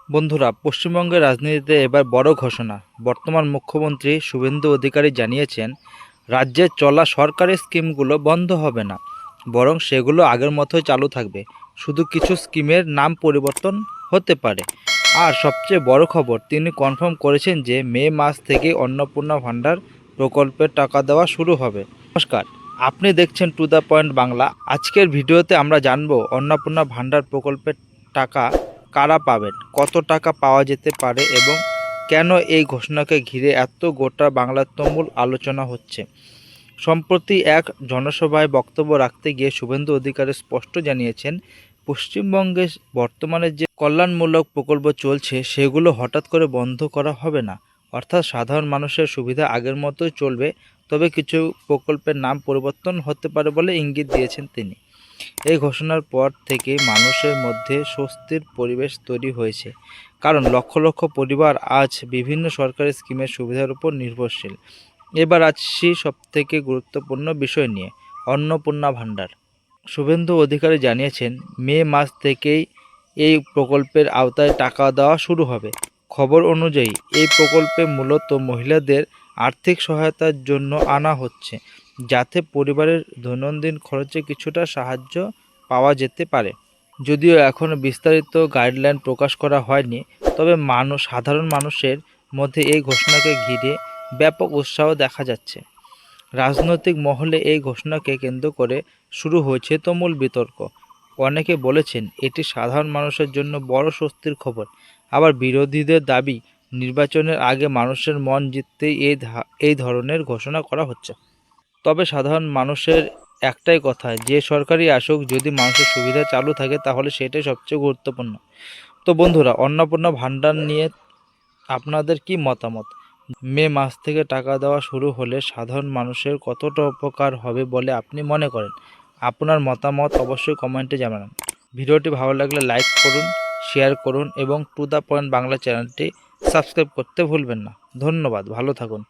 বন্ধুরা, পশ্চিমবঙ্গের রাজনীতিতে এবার বড় ঘোষণা। বর্তমান মুখ্যমন্ত্রী শুভেন্দু অধিকারী জানিয়েছেন, রাজ্যে চলা সরকারি স্কিমগুলো বন্ধ হবে না, বরং সেগুলো আগের মতোই চালু থাকবে। শুধু কিছু স্কিমের নাম পরিবর্তন হতে পারে। আর সবচেয়ে বড় খবর, তিনি কনফার্ম করেছেন যে মে মাস থেকে অন্নপূর্ণা ভাণ্ডার প্রকল্পের টাকা দেওয়া শুরু হবে। নমস্কার, আপনি দেখছেন টু দ্য পয়েন্ট বাংলা। আজকের ভিডিওতে আমরা জানব অন্নপূর্ণা ভাণ্ডার প্রকল্পের টাকা কারা পাবেন, কত টাকা পাওয়া যেতে পারে এবং কেন এই ঘোষণাকে ঘিরে এত গোটা বাংলার তুমুল আলোচনা হচ্ছে। সম্প্রতি এক জনসভায় বক্তব্য রাখতে গিয়ে শুভেন্দু অধিকারী স্পষ্ট জানিয়েছেন, পশ্চিমবঙ্গে বর্তমানে যে কল্যাণমূলক প্রকল্প চলছে সেগুলো হঠাৎ করে বন্ধ করা হবে না। অর্থাৎ সাধারণ মানুষের সুবিধা আগের মতোই চলবে, তবে কিছু প্রকল্পের নাম পরিবর্তন হতে পারে বলে ইঙ্গিত দিয়েছেন তিনি। এই ঘোষণার পর থেকে মানুষের মধ্যে স্বস্তির পরিবেশ তৈরি হয়েছে, কারণ লক্ষ লক্ষ পরিবার আজ বিভিন্ন সরকারি স্কিমের সুবিধার উপর নির্ভরশীল। এবার আসছি সবথেকে গুরুত্বপূর্ণ বিষয় নিয়ে, অন্নপূর্ণা ভাণ্ডার। শুভেন্দু অধিকারী জানিয়েছেন, মে মাস থেকেই এই প্রকল্পের আওতায় টাকা দেওয়া শুরু হবে। খবর অনুযায়ী এই প্রকল্পে মূলত মহিলাদের আর্থিক সহায়তার জন্য আনা হচ্ছে, যাতে পরিবারের দৈনন্দিন খরচে কিছুটা সাহায্য পাওয়া যেতে পারে। যদিও এখনও বিস্তারিত গাইডলাইন প্রকাশ করা হয়নি, তবে সাধারণ মানুষের মধ্যে এই ঘোষণাকে ঘিরে ব্যাপক উৎসাহ দেখা যাচ্ছে। রাজনৈতিক মহলে এই ঘোষণাকে কেন্দ্র করে শুরু হয়েছে তুমুল বিতর্ক। অনেকে বলেছেন এটি সাধারণ মানুষের জন্য বড় স্বস্তির খবর, আবার বিরোধীদের দাবি নির্বাচনের আগে মানুষের মন জিততেই এই ধরনের ঘোষণা করা হচ্ছে। তবে সাধারণ মানুষের একটাই কথা, যে সরকারই আসুক, যদি মানুষের সুবিধা চালু থাকে তাহলে সেটাই সবচেয়ে গুরুত্বপূর্ণ। তো বন্ধুরা, অন্নপূর্ণা ভাণ্ডার নিয়ে আপনাদের কি মতামত? মে মাস থেকে টাকা দেওয়া শুরু হলে সাধারণ মানুষের কতটা উপকার হবে বলে আপনি মনে করেন? আপনার মতামত অবশ্যই কমেন্টে জানান। ভিডিওটি ভালো লাগলে লাইক করুন, শেয়ার করুন এবং টু দ্য পয়েন্ট বাংলা চ্যানেলটি সাবস্ক্রাইব করতে ভুলবেন না। ধন্যবাদ, ভালো থাকুন।